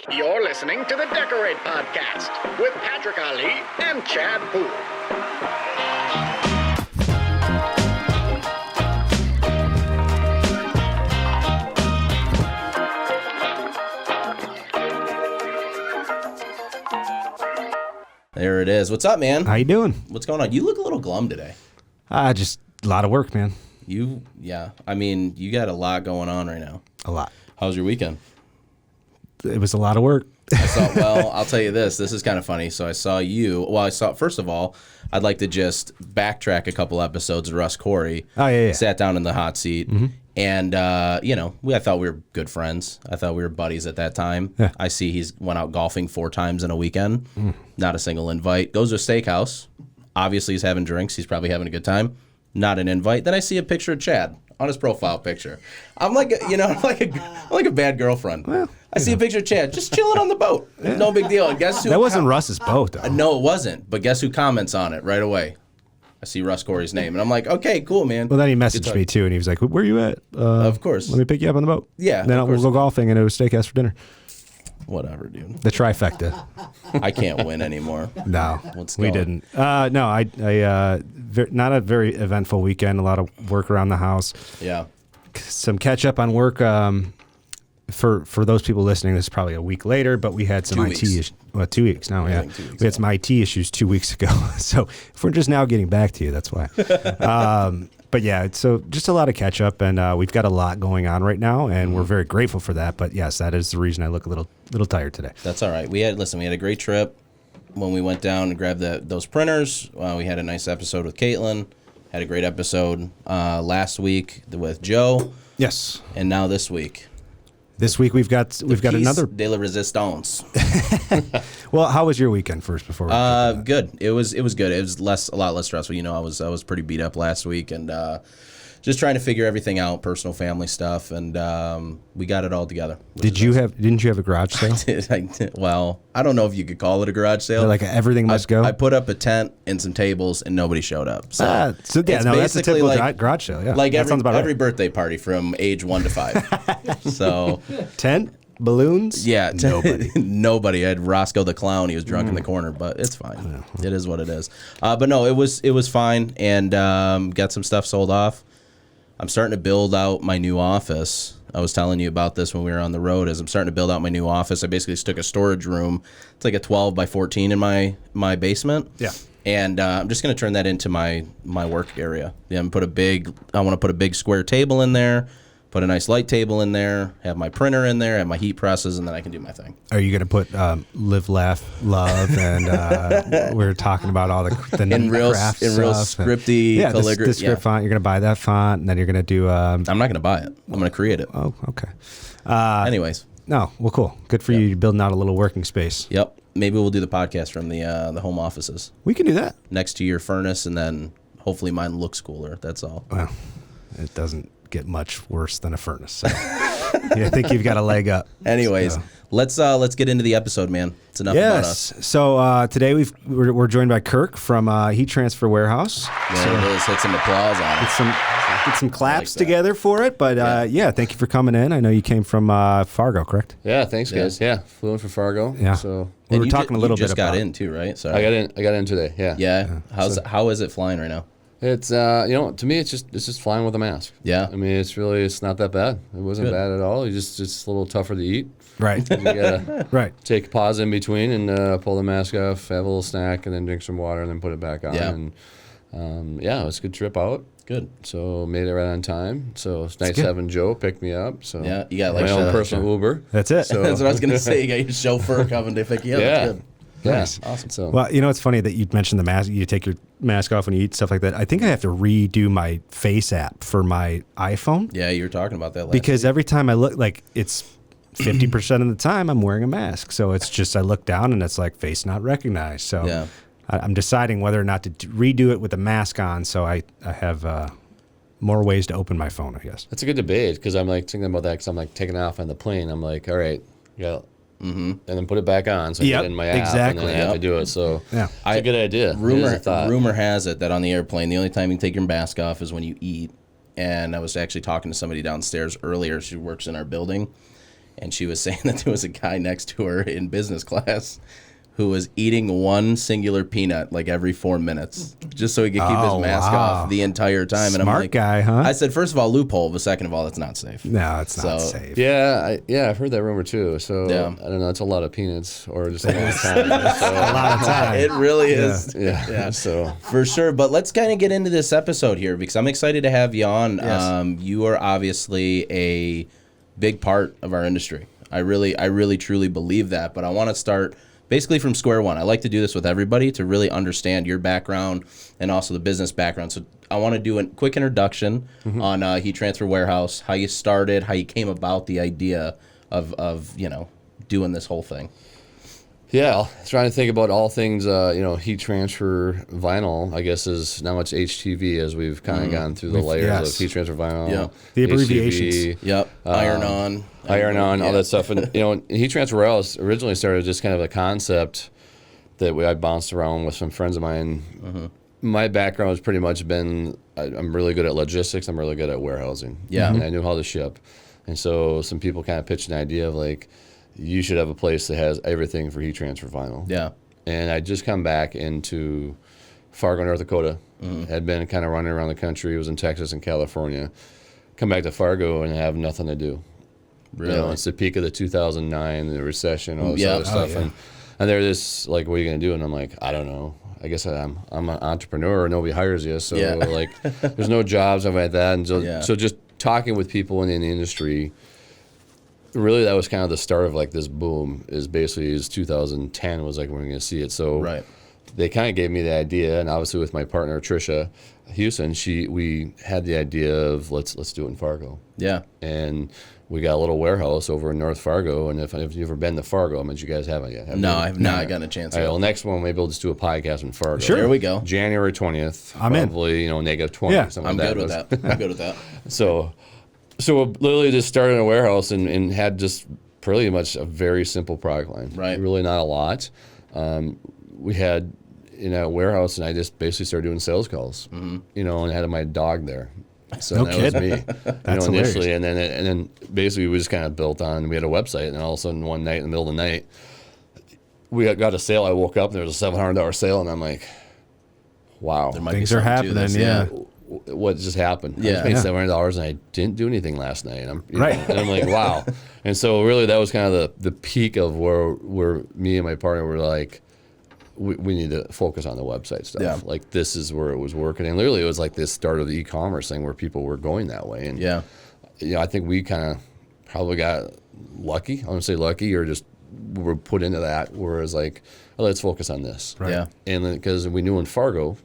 You're listening to the Decor8 podcast with Patrick Ali and Chad Poole. There it is. What's up, man? How you doing? What's going on? You look a little glum today. Just a lot of work, man. Yeah. I mean, you got a lot going on right now. A lot. How was your weekend? It was a lot of work. Well, I'll tell you this. This is kind of funny. So I saw you. Well, first of all, I'd like to just backtrack a couple episodes of Russ Corey. Oh, yeah. Sat down in the hot seat. Mm-hmm. And, I thought we were good friends. I thought we were buddies at that time. Yeah. I see he's went out golfing 4 times in a weekend. Not a single invite. Goes to a steakhouse. Obviously, he's having drinks. He's probably having a good time. Not an invite. Then I see a picture of Chad on his profile picture. I'm like, I'm like a bad girlfriend. Well, I see a picture of Chad just chilling on the boat. Yeah. No big deal. And guess who? That wasn't Russ's boat, though. No, it wasn't. But guess who comments on it right away? I see Russ Corey's name, and I'm like, okay, cool, man. Well, then he messaged me, too, and he was like, where you at? Of course. Let me pick you up on the boat. Yeah. And then we'll go golfing and it was steakhouse for dinner. Whatever, dude. The trifecta. I can't win anymore. No, Let's we go. didn't. No, I not a very eventful weekend. A lot of work around the house. Yeah. Some catch up on work. For those people listening, this is probably a week later, but we had some 2 IT weeks. issues. Well, 2 weeks now, yeah. 2 weeks We had some IT issues 2 weeks ago. So if we're just now getting back to you, that's why. But yeah, so just a lot of catch up, and we've got a lot going on right now, and we're very grateful for that. But yes, that is the reason I look a little tired today. That's all right. We had a great trip when we went down and grabbed those printers. We had a nice episode with Caitlin. Had a great episode last week with Joe. Yes. And now this week. This week we've got another de la Resistance. Well, how was your weekend first before we good. It was good. It was a lot less stressful. I was pretty beat up last week and just trying to figure everything out, personal family stuff, and we got it all together. Didn't you have a garage sale? I did. Well, I don't know if you could call it a garage sale. Like everything must go? I put up a tent and some tables and nobody showed up. So, that's a typical garage sale. Yeah, like that sounds about right. every birthday party from age 1 to 5. So tent, balloons. Yeah, nobody. I had Roscoe the clown. He was drunk in the corner, but it's fine. It is what it is. But no, it was fine, and got some stuff sold off. I'm starting to build out my new office. I was telling you about this when we were on the road. As I'm starting to build out my new office, I basically just took a storage room. It's like a 12 by 14 in my basement. Yeah. And I'm just going to turn that into my work area. Yeah, I want to put a big square table in there, put a nice light table in there, have my printer in there, have my heat presses, and then I can do my thing. Are you going to put live, laugh, love, and we're talking about all the in real craft real stuff scripty calligraphy. The script font. You're going to buy that font, and then you're going to do. I'm not going to buy it. I'm going to create it. Oh, okay. Anyways. No, well, cool. Good for you. You're building out a little working space. Yep. Maybe we'll do the podcast from the home offices. We can do that next to your furnace, and then hopefully mine looks cooler. That's all. Well, it doesn't get much worse than a furnace. So. I think you've got a leg up. Anyways, let's get into the episode, man. It's enough about us. So today we're joined by Kirk from Heat Transfer Warehouse. There it is. Hit some applause on it. Get some claps together for it. But thank you for coming in. I know you came from Fargo, correct? Yeah, thanks guys. Yeah, flew in from Fargo. Yeah. So we were talking a little bit about. You just got in too, right? Sorry. I got in today. Yeah. Yeah. How is it flying right now? It's to me it's just flying with a mask. Yeah. I mean it's not that bad. It wasn't bad at all. It's just a little tougher to eat. Right. You gotta take a pause in between and pull the mask off, have a little snack, and then drink some water, and then put it back on. Yeah. And it was a good trip out. Good. So made it right on time. So it's nice having Joe pick me up. So yeah, you got my own personal Uber. That's it. So that's what I was gonna say. You got your chauffeur coming to pick you up. Yeah. That's good. Nice. Yeah, awesome. So, well, it's funny that you mentioned the mask. You take your mask off when you eat, stuff like that. I think I have to redo my Face app for my iPhone. Yeah, you were talking about that last because week. every time I look, like it's 50% of the time I'm wearing a mask. So it's just I look down and it's like face not recognized. So yeah. I'm deciding whether or not to redo it with the mask on. So I have more ways to open my phone, I guess. That's a good debate because I'm like thinking about that because I'm like taking off on the plane. I'm like, all right, and then put it back on so I get in my app exactly. and then I have to do it. So yeah. It's a good idea. Rumor has it that on the airplane, the only time you can take your mask off is when you eat. And I was actually talking to somebody downstairs earlier. She works in our building. and she was saying that there was a guy next to her in business class who was eating one singular peanut like every 4 minutes just so he could keep his mask off the entire time. And I'm Smart like, guy, huh? I said, first of all, loophole, but second of all, that's not safe. No, it's not safe. Yeah, I've heard that rumor too. So Yeah. I don't know. It's a lot of peanuts or just a lot of time. So, A lot of time. It really is. yeah. So For sure, but let's kind of get into this episode here because I'm excited to have you on. Yes. You are obviously a big part of our industry. I really truly believe that, but I want to start basically from square one. I like to do this with everybody to really understand your background and also the business background. So I want to do a quick introduction on Heat Transfer Warehouse, how you started, how you came about the idea of doing this whole thing. yeah, trying to think about all things. Heat transfer vinyl. I guess is now it's HTV as we've kind of gone through the layers of heat transfer vinyl. Yeah. The abbreviations. HTV, Yep. Iron on, all that stuff. And Heat Transfer Warehouse originally started just kind of a concept that I bounced around with some friends of mine. My background has pretty much been I'm really good at logistics. I'm really good at warehousing. Yeah. And I knew how to ship. And so some people kind of pitched an idea of like, you should have a place that has everything for heat transfer vinyl. Yeah. And I just come back into Fargo, North Dakota. Had been kind of running around the country. Was in Texas and California. Come back to Fargo and have nothing to do. Really? It's the peak of the 2009, the recession, all this Yeah. other stuff. And they're just like, what are you going to do? And I'm like, I don't know. I guess I'm an entrepreneur. Nobody hires you. So like, there's no jobs, something like that. And so just talking with people in the industry, really that was kind of the start of like this boom is basically 2010 was like when we're going to see it. So they kind of gave me the idea. And obviously with my partner, Tricia Houston, we had the idea of let's do it in Fargo. Yeah. And we got a little warehouse over in North Fargo, and if you've ever been to Fargo, I mean, you guys haven't yet. No, I've not gotten a chance. All right, well, next one, maybe we'll just do a podcast in Fargo. Sure. There we go. January 20th. I'm in. Probably, negative 20. Yeah. Something I'm like good with that. I'm good with that. So we literally just started in a warehouse and had just pretty much a very simple product line. Right. Really not a lot. We had in a warehouse, and I just basically started doing sales calls, and had my dog there. So No that kidding. was me, That's initially, hilarious. and then basically we just kind of built on. We had a website, and all of a sudden one night in the middle of the night, we got a sale. I woke up and there was a $700 sale, and I'm like, wow, There might be Things are something to happening. this, Yeah. what just happened? Yeah. I just paid $700 and I didn't do anything last night. And Right. And I'm like, wow. And so really that was kind of the peak of where me and my partner were like, we need to focus on the website stuff. Yeah. Like this is where it was working. And literally it was like this start of the e-commerce thing where people were going that way. And I think we kind of probably got lucky. I wouldn't say lucky or just were put into that. Whereas like, oh, let's focus on this. Right. Yeah. And then because we knew in Fargo,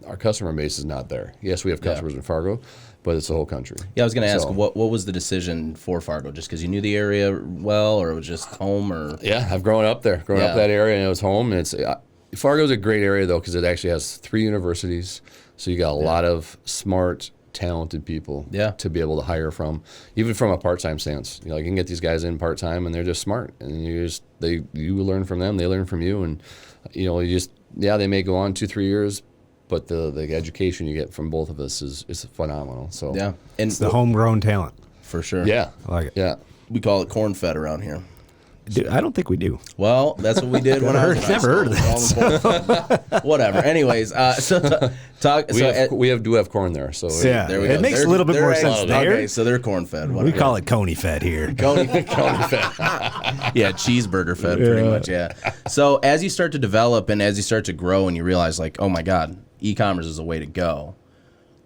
our customer base is not there. Yes, we have customers in Fargo, but it's the whole country. Yeah, I was going to ask, So- what was the decision for Fargo? Just because you knew the area well, or it was just home, or? Yeah, I've grown up there, Yeah. that area, and it was home. And it's Fargo's a great area though because it actually has 3 universities, so you got a lot of smart, talented people to be able to hire from, even from a part-time stance. You can get these guys in part-time, and they're just smart, and you learn from them, they learn from you, and they may go on 2-3 years. But the education you get from both of us is phenomenal. So Yeah, and It's the homegrown talent. for sure. yeah, I like it. yeah. We call it corn fed around here. Dude, I don't think we do. Well, that's what we did when I was in high Never heard school. of that. Whatever. Anyways, talk. We do have corn there, so Yeah. There we It go. makes a They're- little bit they're more actually- sense there. Okay, so they're corn fed. We call it coney fed here. Yeah, cheeseburger fed pretty much. Yeah. So as you start to develop and as you start to grow and you realize like, oh my God, e-commerce is the way to go.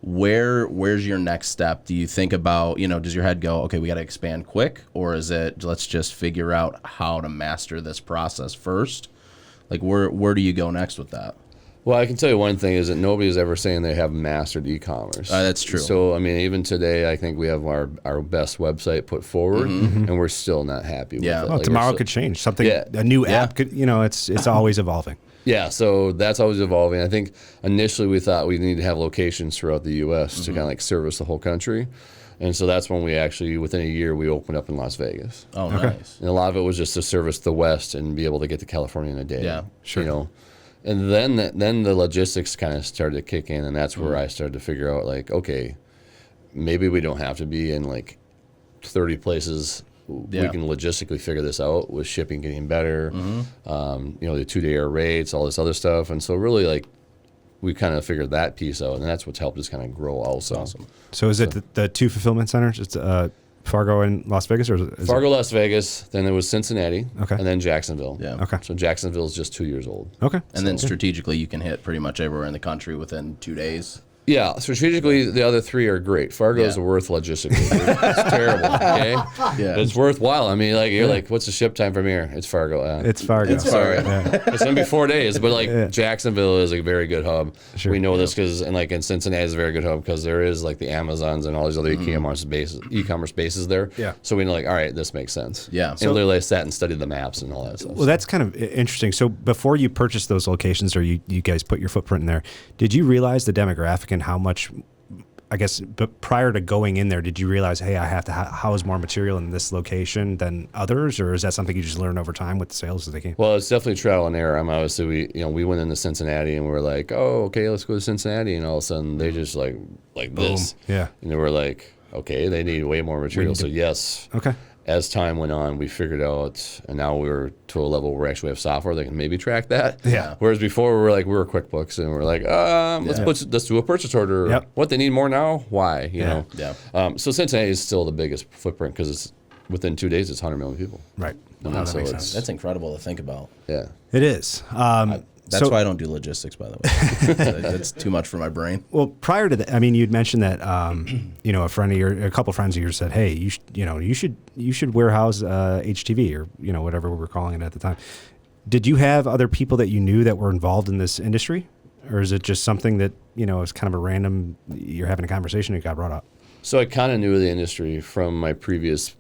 Where's your next step? Do you think about, does your head go, okay, we got to expand quick, or is it let's just figure out how to master this process first? Like where do you go next with that? Well, I can tell you one thing is that nobody's ever saying they have mastered e-commerce. That's true. So, I mean, even today, I think we have our best website put forward, and we're still not happy with it. Well, Like, tomorrow we're could change. Something, Yeah. a new app could, it's always evolving. Yeah, so that's always evolving. I think initially we thought we needed to have locations throughout the U.S. to kind of like service the whole country. And so that's when we actually, within a year, we opened up in Las Vegas. Oh, nice. And a lot of it was just to service the West and be able to get to California in a day. Yeah, sure. And then the logistics kind of started to kick in, and that's where I started to figure out, like, okay, maybe we don't have to be in like 30 places we can logistically figure this out with shipping getting better, you know, the 2-day air rates, all this other stuff. And so really like we kind of figured that piece out, and that's what's helped us kind of grow also. Awesome. So is it the 2 fulfillment centers? It's Fargo and Las Vegas, or is Fargo, Las Vegas, then it was Cincinnati, Okay. and then Jacksonville. Yeah. Okay. So Jacksonville is just 2 years old. Okay. And then strategically, you can hit pretty much everywhere in the country within 2 days. Yeah, strategically, the other 3 are great. Fargo is worth logistically. It's terrible. Okay, it's worthwhile. I mean, like you're like, what's the ship time from here? It's Fargo. It's Fargo. Sorry, Yeah. it's gonna be 4 days, but like Jacksonville is a very good hub. Sure. We know this because, and like in Cincinnati is a very good hub because there is like the Amazons and all these other e-commerce bases there. Yeah. So we know like, all right, this makes sense. Yeah. And So- literally I sat and studied the maps and all that stuff. Well, that's kind of interesting. So before you purchased those locations, or you guys put your footprint in there, did you realize the demographic and how much, I guess, but prior to going in there, did you realize, hey, I have to house more material in this location than others, or is that something you just learn over time with the sales as they came? Well, it's definitely trial and error. Obviously we went into Cincinnati and we were like, oh, okay, let's go to Cincinnati, and all of a sudden they just like this, Yeah. and they were like, okay, they need way more material. So yes, Okay. as time went on, we figured out, and now we're to a level where we actually have software that can maybe track that. Yeah. Whereas before we were QuickBooks and we're like, let's do a purchase order. Yep. What, they need more now? Why? You know. Yeah. So Cincinnati is still the biggest footprint because it's within 2 days it's 100 million people. Right. No, that so makes it's- sense. That's incredible to think about. Yeah. It is. That's So- why I don't do logistics, by the way. That's too much for my brain. Well, prior to that, I mean, you'd mentioned that, you know, a couple friends of yours said, hey, you should warehouse HTV, or, you know, whatever we were calling it at the time. Did you have other people that you knew that were involved in this industry? Or is it just something that, you know, is kind of a random, you're having a conversation and it got brought up? So I kind of knew the industry from my previous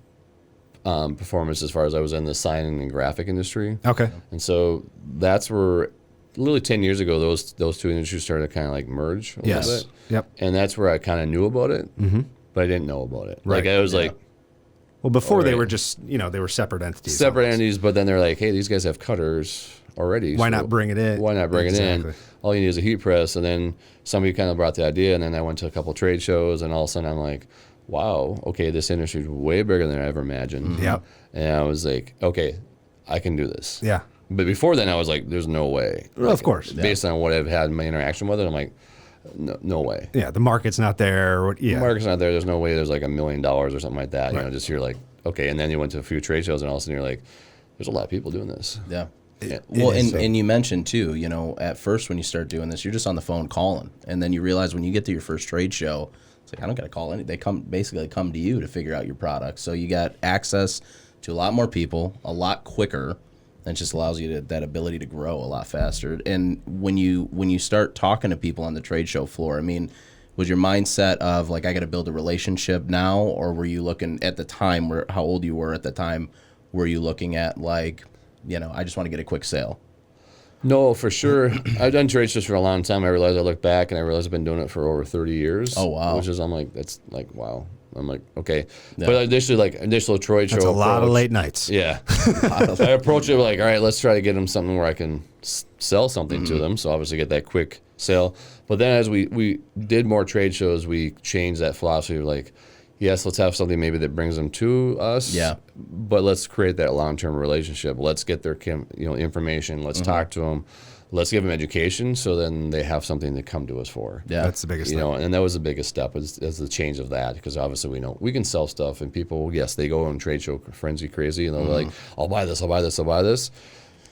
performance as far as I was in the sign and graphic industry. Okay. And so that's where, literally 10 years ago, those two industries started to kind of like merge a little bit. Yep. And that's where I kind of knew about it, but I didn't know about it. Right. Like I was like Well, before they Right. were just, you know, they were separate entities. separate almost. entities, but then they're like, hey, these guys have cutters already. Why so not bring it in? Why not bring it Exactly. in? All you need is a heat press. And then somebody kind of brought the idea, and then I went to a couple trade shows, and all of a sudden I'm like, wow, okay, this industry is way bigger than I ever imagined. Yep. And I was like, okay, I can do this. Yeah. But before then, I was like, there's no way. Well, of course. Based on what I've had in my interaction with it, I'm like, no way. Yeah. The market's not there. Or, yeah. The market's not there. There's no way there's like $1 million or something like that. You know, just you're like, okay. And then you went to a few trade shows, and all of a sudden you're like, there's a lot of people doing this. Yeah. Yeah. Well, is, and you mentioned too, you know, at first when you start doing this, you're just on the phone calling, and then you realize when you get to your first trade show, it's like I don't got to call any. They come to you to figure out your product. So you got access to a lot more people, a lot quicker, and it just allows you that ability to grow a lot faster. And when you start talking to people on the trade show floor, I mean, was your mindset of like I got to build a relationship now, or were you looking at the time where how old you were at the time? Were you looking at like, you know, I just want to get a quick sale? No, for sure. I've done trade shows for a long time. I realized I look back and I realized I've been doing it for over 30 years. Oh, wow. Which is, I'm like, that's like, wow. I'm like, okay. Yeah. But initially, like, initial trade show That's a lot of approach- late nights. Yeah. I approach it like, all right, let's try to get them something where I can sell something to them. So obviously get that quick sale. But then as we did more trade shows, we changed that philosophy of like, yes, let's have something maybe that brings them to us. Yeah. But let's create that long-term relationship. Let's get their information. Let's talk to them. Let's give them education so then they have something to come to us for. Yeah. That's the biggest You thing. know, and that was the biggest step is the change of that, because obviously we know we can sell stuff, and people, yes, they go on trade show frenzy crazy, and they're like, I'll buy this, I'll buy this, I'll buy this.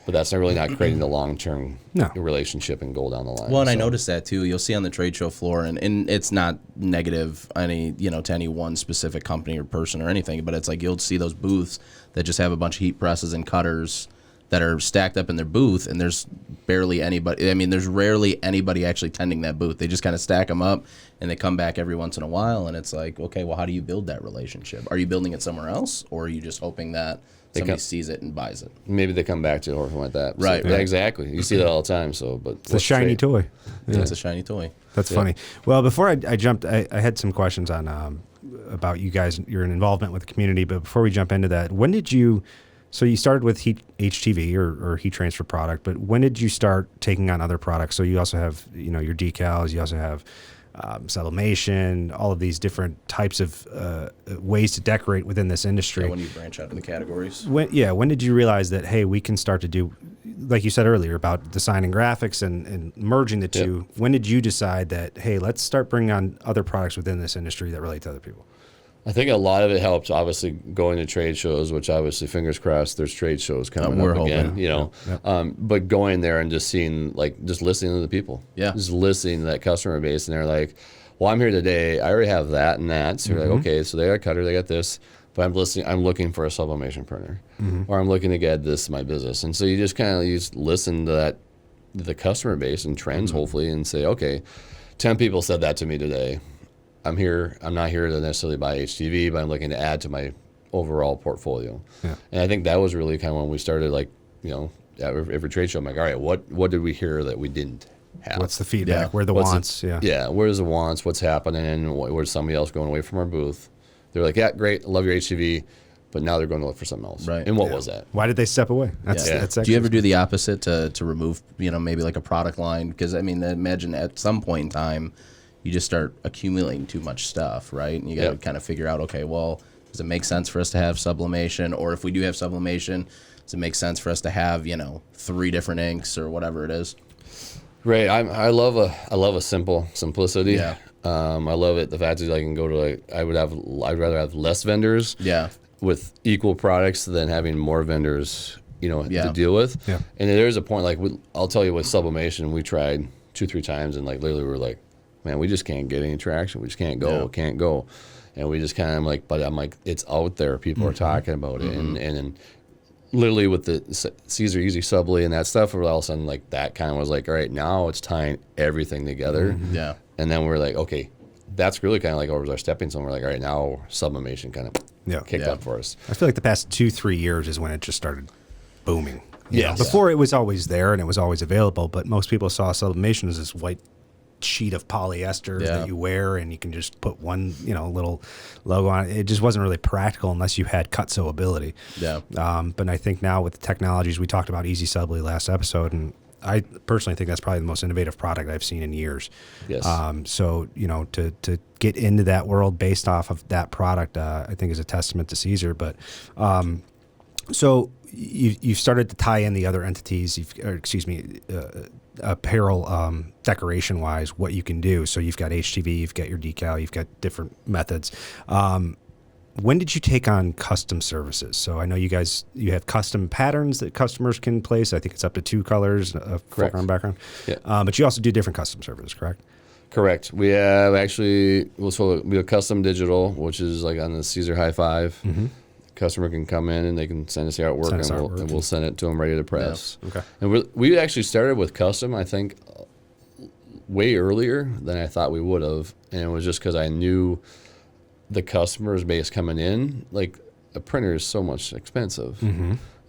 But that's not really not creating the long-term relationship and goal down the line. Well, and I noticed that too. You'll see on the trade show floor, and it's not negative to any one specific company or person or anything, but it's like you'll see those booths that just have a bunch of heat presses and cutters that are stacked up in their booth, and there's barely anybody. I mean, there's rarely anybody actually tending that booth. They just kind of stack them up, and they come back every once in a while, and it's like, okay, well, how do you build that relationship? Are you building it somewhere else, or are you just hoping that somebody sees it and buys it? Maybe they come back to it or something like that. Right, So, right. Exactly. You see that all the time. So, but It's a shiny toy. It's a shiny toy. That's funny. Well, before I jumped, I had some questions on about you guys, your involvement with the community. But before we jump into that, when did you? So you started with HTV or heat transfer product, but when did you start taking on other products? So you also have your decals, you also have sublimation, all of these different types of ways to decorate within this industry. Yeah, when you branch out in the categories. When did you realize that, hey, we can start to do, like you said earlier, about designing graphics and merging the two? Yep. When did you decide that, hey, let's start bringing on other products within this industry that relate to other people? I think a lot of it helps, obviously, going to trade shows, which obviously, fingers crossed, there's trade shows coming up again, you know. Yep. But going there and just seeing, like, just listening to the people. Yeah. Just listening to that customer base. And they're like, well, I'm here today. I already have that and that. So you're like, okay, so they got a cutter, they got this. But I'm looking for a sublimation printer. Or I'm looking to get this to my business. And so you just kind of listen to the customer base and trends, hopefully, and say, okay, 10 people said that to me today. I'm not here to necessarily buy HTV, but I'm looking to add to my overall portfolio. Yeah. And I think that was really kind of when we started, like, you know, at every trade show, I'm like, all right, what did we hear that we didn't have? What's the feedback? Yeah. Where are the wants? Where's the wants? What's happening? Where's somebody else going away from our booth? They're like, yeah, great, I love your HTV, but now they're going to look for something else. Right. And what was that? Why did they step away? That's do you ever do the opposite to remove, you know, maybe like a product line? Because, I mean, imagine at some point in time, you just start accumulating too much stuff, right? And you got to kind of figure out, okay, well, does it make sense for us to have sublimation? Or if we do have sublimation, does it make sense for us to have, you know, 3 different inks or whatever it is? Right. I love a simplicity. Yeah. I love it. The fact that I can go to, like, I'd rather have less vendors. Yeah. With equal products than having more vendors, you know, to deal with. Yeah. And there's a point, like, I'll tell you, with sublimation, we tried 2-3 times, and, like, literally we were like, man, we just can't get any traction. We just can't go. And we just kind of like, but I'm like, it's out there. People are talking about it. And literally with the Siser Easy Subly and that stuff, all of a sudden, like, that kind of was like, all right, now it's tying everything together. Yeah. And then we're like, okay, that's really kind of like over our stepping stone. We're like, all right, now sublimation kind of kicked up for us. I feel like the past 2-3 years is when it just started booming. Yeah. Before it was always there and it was always available, but most people saw sublimation as this white sheet of polyester that you wear, and you can just put one, you know, little logo on it. It just wasn't really practical unless you had cut-sew ability. Yeah. But I think now with the technologies, we talked about Easy Subly last episode, and I personally think that's probably the most innovative product I've seen in years. Yes. So, you know, to get into that world based off of that product, I think is a testament to Siser. But so you've started to tie in the other entities, apparel decoration wise, what you can do. So you've got HTV, you've got your decal, you've got different methods. When did you take on custom services? So I know you have custom patterns that customers can place. I think it's up to 2 colors, foreground, background. Yeah. But you also do different custom services, correct? Correct. We have we have custom digital, which is like on the Siser High 5. Customer can come in and they can send us the artwork, and we'll send it to them ready to press. Yeah. Okay. And we actually started with custom, I think, way earlier than I thought we would have, and it was just because I knew the customer's base coming in. Like, a printer is so much expensive.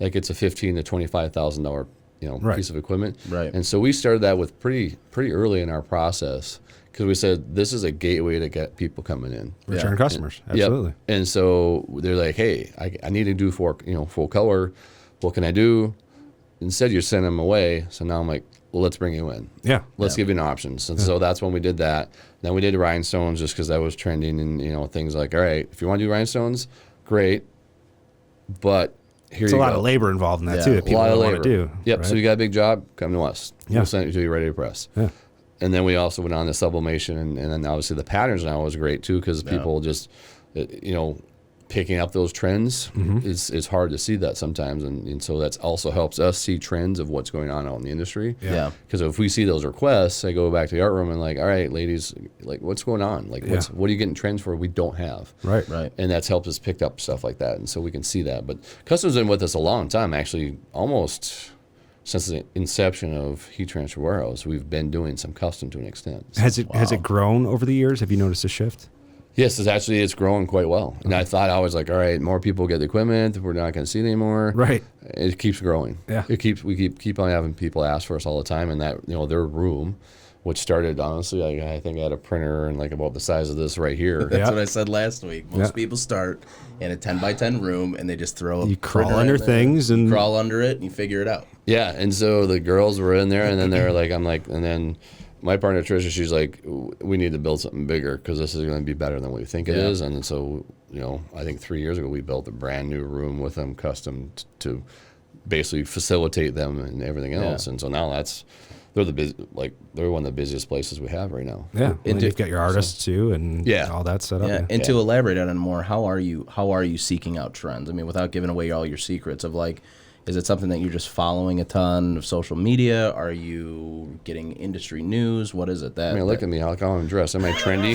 Like, it's a $15,000 to $25,000 piece of equipment. Right. And so we started that with pretty early in our process. Because we said, this is a gateway to get people coming in. Return customers, absolutely. Yep. And so they're like, hey, I need to do full color. What can I do? Instead, you send them away. So now I'm like, well, let's bring you in. Yeah. Let's give you an option. So that's when we did that. Then we did rhinestones just because that was trending, and, you know, things like, all right, if you want to do rhinestones, great. But here There's you go. a lot of labor involved in that, too, that people don't want to do. Yep. Right? So you got a big job, come to us. We'll send it to you ready to press. Yeah. And then we also went on to sublimation, and then obviously the patterns now was great too, because people just, you know, picking up those trends is hard to see that sometimes, and so that also helps us see trends of what's going on out in the industry. Yeah. Because if we see those requests, I go back to the art room and like, all right, ladies, like, what's going on? Like, what are you getting trends for? We don't have. Right. And that's helped us pick up stuff like that, and so we can see that. But customers been with us a long time, actually, almost since the inception of Heat Transfer Warehouse. We've been doing some custom to an extent. So. Has it grown over the years? Have you noticed a shift? Yes, it's growing quite well. And I thought, I was like, all right, more people get the equipment, we're not going to see it anymore. Right. It keeps growing. Yeah. We keep on having people ask for us all the time, and that, you know, their room, which started, honestly, I think I had a printer and like about the size of this right here. That's what I said last week. Most people start in a 10x10 room, and they just throw you crawl under things and crawl under it, and you figure it out. Yeah, and so the girls were in there, and then they're like, I'm like, and then my partner Tricia, she's like, we need to build something bigger because this is going to be better than we think it is. And so, I think 3 years ago we built a brand new room with them, custom to basically facilitate them and everything else. And so now they're they're one of the busiest places we have right now. Yeah, and you've got your artists too, and all that set up. Yeah, and to elaborate on it more, how are you seeking out trends? I mean, without giving away all your secrets of like. Is it something that you're just following a ton of social media? Are you getting industry news? What is it that? Look at me, how I'm dressed. Am I trendy?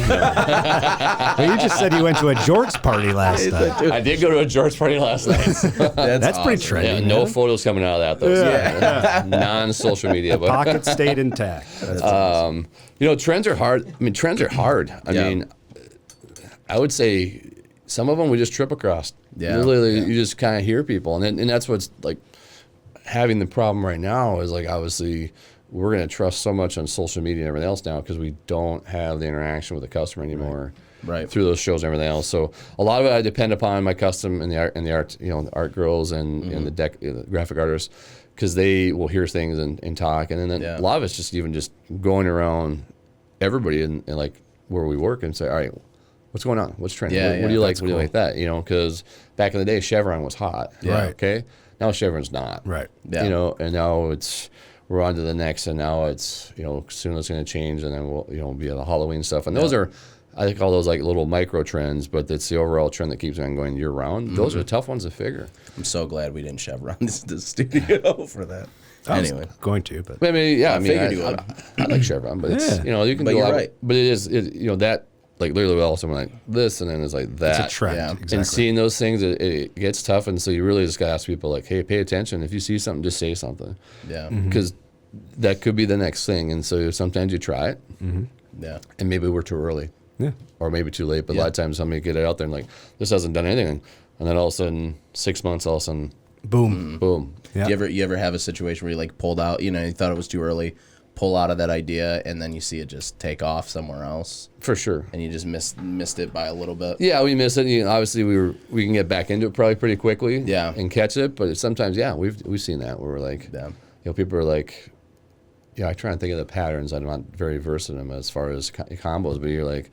Well, you just said you went to a Jorts party last night. I did go to a Jorts party last night. That's pretty trendy. Yeah, no photos coming out of that though. Non-social media, but pocket stayed intact. Awesome. Trends are hard. Trends are hard. I mean, I would say some of them we just trip across. Yeah. Literally, you just kind of hear people, and that's what's like having the problem right now is like obviously we're going to trust so much on social media and everything else now because we don't have the interaction with the customer anymore. Right. Through those shows and everything else. So a lot of it I depend upon my custom and the art, the art girls and the graphic artists because they will hear things and talk, and then a lot of it's just going around everybody and like where we work and say, all right. What's going on? What's trending? What do you like? What do you like that? Because back in the day, Chevron was hot. Right. Okay. Now Chevron's not. Right. Yeah. And now we're on to the next, and now it's soon it's going to change, and then we'll be at the Halloween stuff, and those are. I call those like little micro trends, but it's the overall trend that keeps on going year round. Those are tough ones to figure. I'm so glad we didn't Chevron the studio for that. Anyway, going to, but I like Chevron, but it's you can. But you're right. But it is that. Like literally all someone like this and then it's like that. It's a trend. Yeah, exactly. And seeing those things, it gets tough. And so you really just got to ask people like, hey, pay attention. If you see something, just say something. Yeah. Because that could be the next thing. And so sometimes you try it. Yeah. And maybe we're too early. Yeah. Or maybe too late. But a lot of times somebody get it out there and like, this hasn't done anything. And then all of a sudden, 6 months, all of a sudden, boom. Boom. Yeah. You ever have a situation where you like pulled out, you thought it was too early, pull out of that idea, and then you see it just take off somewhere else? For sure. And you just missed it by a little bit? Yeah, we missed it. Obviously, we can get back into it probably pretty quickly and catch it. But sometimes, we've seen that where we're like, people are like, I try and think of the patterns. I'm not very versed in them as far as combos, but you're like,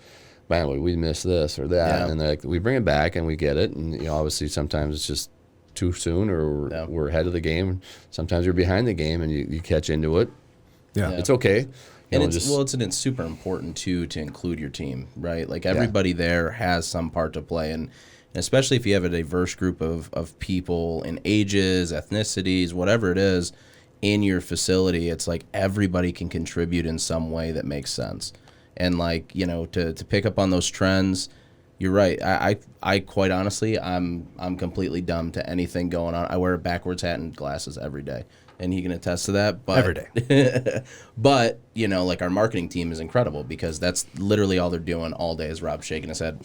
man, we missed this or that. Yeah. And like, we bring it back and we get it. And, obviously, sometimes it's just too soon or we're ahead of the game. Sometimes you're behind the game and you catch into it. Yeah. It's okay. And it's super important too to include your team, right? Like everybody there has some part to play, and especially if you have a diverse group of people in ages, ethnicities, whatever it is, in your facility, it's like everybody can contribute in some way that makes sense. And like to pick up on those trends, you're right. I quite honestly, I'm completely dumb to anything going on. I wear a backwards hat and glasses every day. And he can attest to that. But, every day. But, like our marketing team is incredible because that's literally all they're doing all day is Rob shaking his head.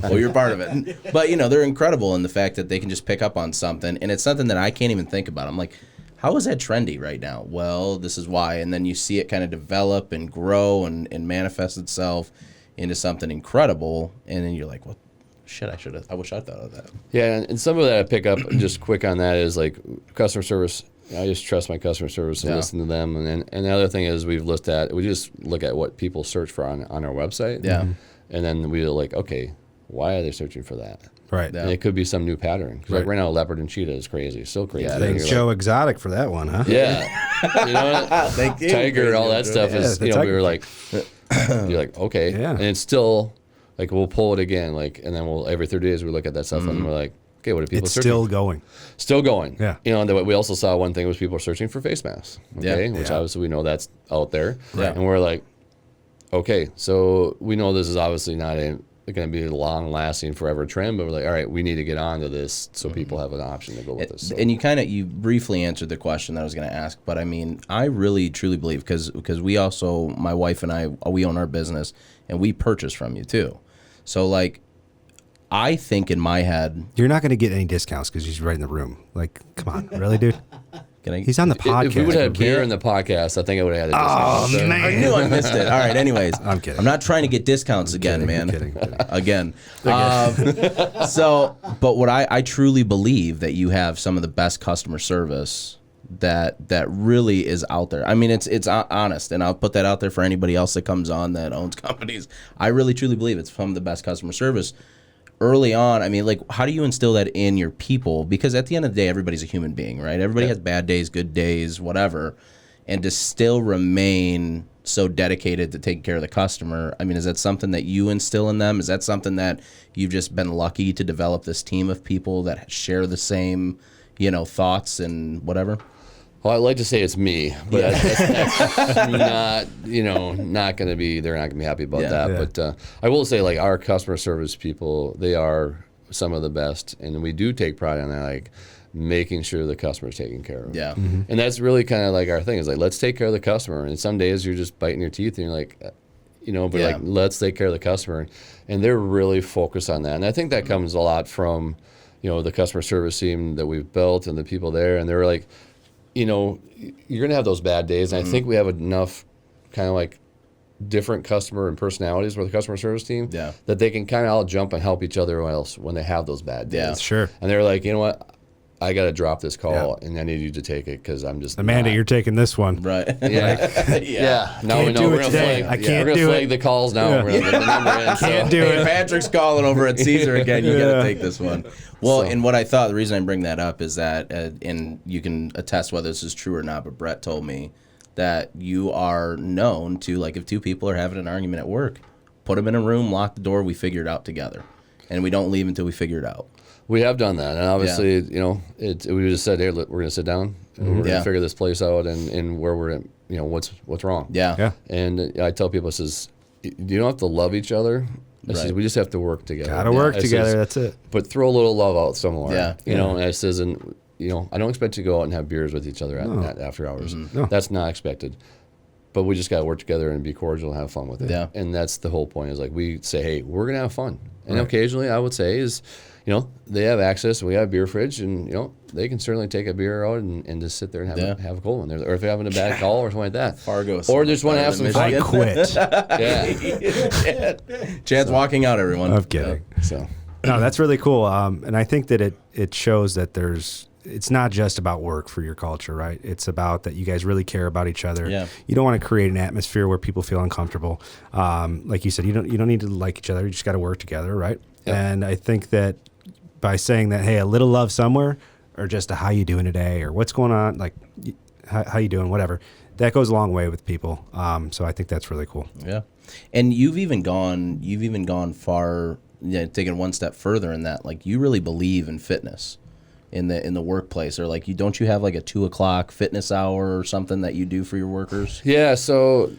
Well, you're part of it. But, they're incredible in the fact that they can just pick up on something. And it's something that I can't even think about. I'm like, how is that trendy right now? Well, this is why. And then you see it kind of develop and grow and manifest itself into something incredible. And then you're like, well, shit, I wish I thought of that. Yeah, and some of that I pick up just quick on that is like customer service. I just trust my customer service and listen to them. And the other thing is we just look at what people search for on our website. Yeah. And then we're like, okay, why are they searching for that? Right. And it could be some new pattern. Like right now, leopard and cheetah is crazy. Still crazy. Yeah, thanks Joe Exotic for that one, huh? Yeah. Thank you. Tiger and all that stuff is, we were like, you're like, okay. Yeah. And it's still... Like we'll pull it again, and then every 30 days we look at that stuff and we're like, okay, what are people searching? It's still going. Still going. Yeah. And we also saw one thing was people are searching for face masks. Okay. Which obviously we know that's out there. Right. And we're like, okay, so we know this is obviously not going to be a long lasting forever trend, but we're like, all right, we need to get onto this so people have an option to go with this. So. And you briefly answered the question that I was going to ask, but I mean, I really truly believe because we also, my wife and I, we own our business and we purchase from you too. So, like, I think in my head... You're not going to get any discounts because he's right in the room. Like, come on. Really, dude? He's on the podcast. If we would have had beer in the podcast, I think I would have had a discount. Oh, man. I knew I missed it. All right, anyways. I'm kidding. I'm not trying to get discounts again, man. I'm kidding. Again. But what I truly believe that you have some of the best customer service that really is out there. I mean, it's honest, and I'll put that out there for anybody else that comes on that owns companies. I really truly believe it's from the best customer service early on. I mean, like, how do you instill that in your people? Because at the end of the day, everybody's a human being, right? Everybody has bad days, good days, whatever, and to still remain so dedicated to taking care of the customer. I mean, is that something that you instill in them? Is that something that you've just been lucky to develop this team of people that share the same, thoughts and whatever? Well, I'd like to say it's me, but that's not, not going to be, they're not going to be happy about that. Yeah. But I will say, like, our customer service people, they are some of the best, and we do take pride in that, like, making sure the customer's taken care of. Yeah. Mm-hmm. And that's really kind of like our thing is, like, let's take care of the customer. And some days you're just biting your teeth and you're like, like, let's take care of the customer. And they're really focused on that. And I think that comes a lot from, the customer service team that we've built and the people there. And they're like, you're going to have those bad days. And I think we have enough kind of like different customer and personalities with the customer service team that they can kind of all jump and help each other else when they have those bad days. Yeah, sure. And they're like, you know what? I got to drop this call and I need you to take it because I'm just Amanda, you're taking this one. Right. Yeah. Now we know we're going to flag. I can't we're do flag the calls now. We're going to get the number in. Can't do it. Patrick's calling over at Siser again. You got to take this one. Well, and what I thought, the reason I bring that up is that, and you can attest whether this is true or not, but Brett told me that you are known to, like, if two people are having an argument at work, put them in a room, lock the door, we figure it out together. And we don't leave until we figure it out. We have done that, and obviously, we just said, hey, we're going to sit down, and we're going to figure this place out, and where we're at, what's wrong. Yeah. And I tell people, I says, you don't have to love each other. I says, we just have to work together. Got to work together. That's it. But throw a little love out somewhere. Yeah. And I says, and I don't expect you to go out and have beers with each other at after hours. No. That's not expected. But we just got to work together and be cordial and have fun with it. Yeah. And that's the whole point. Is like we say, hey, we're gonna have fun. And occasionally, I would say is, they have access. We have a beer fridge, and they can certainly take a beer out and just sit there and have a cold one. Or if they're having a bad call or something like that. Fargo. Or just want to have some fun. I quit. Chad's walking out, everyone. I'm kidding. So. No, that's really cool. And I think that it shows that it's not just about work for your culture, right? It's about that you guys really care about each other. Yeah. You don't want to create an atmosphere where people feel uncomfortable. Like you said, you don't need to like each other. You just got to work together, right? Yep. And I think that by saying that, hey, a little love somewhere, or just a how you doing today, or what's going on, like how you doing, whatever, that goes a long way with people. So I think that's really cool. Yeah. And you've even gone far, taken one step further in that, like, you really believe in fitness in the workplace, or like, don't you have like a 2:00 fitness hour or something that you do for your workers? Yeah, so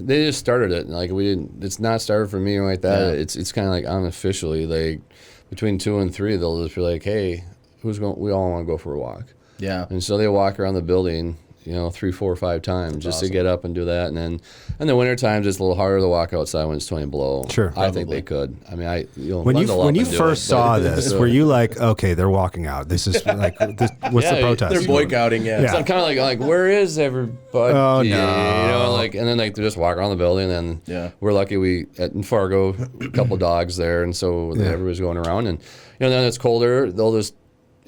they just started it. Like, it's not started for me or like that. Yeah. It's kind of like unofficially, like between 2 and 3, they'll just be like, hey, we all want to go for a walk. Yeah. And so they walk around the building, 3, 4, 5 times just awesome. to get up and do that. And then in the winter times, it's a little harder to walk outside when it's 20 below. Sure. I think they could. I mean, when you first saw this, were you like, okay, they're walking out. This is like, what's the protest? They're boycotting. Yeah. So I'm kind of like, where is everybody? Oh, no. And then like they just walk around the building, and then we're lucky in Fargo, a couple dogs there, and so everybody's going around, and then it's colder.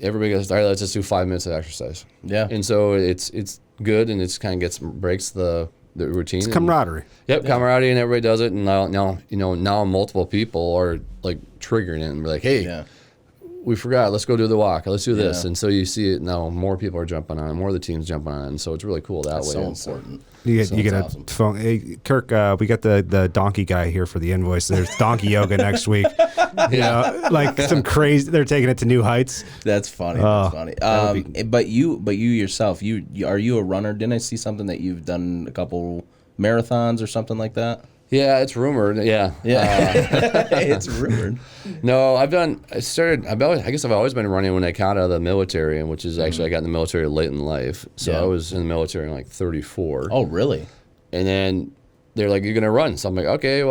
Everybody goes, all right, let's just do 5 minutes of exercise. Yeah. And so it's good, and it's kind of breaks the routine. It's camaraderie. Camaraderie, and everybody does it. And now multiple people are like triggering it, and we're like, hey, we forgot. Let's go do the walk. Let's do this. And so you see it now. More people are jumping on it. More of the teams jumping on it. And so it's really cool that way. So important. You get a phone. Hey, Kirk, we got the donkey guy here for the invoice. There's donkey yoga next week. Like some crazy. They're taking it to new heights. That's funny. That's funny. But you yourself, are you a runner? Didn't I see something that you've done a couple marathons or something like that? Yeah, it's rumored. Yeah. It's rumored. No, I guess I've always been running when I got out of the military, and which is actually I got in the military late in life. So I was in the military in like 34. Oh, really? And then they're like, you're going to run. So I'm like, okay.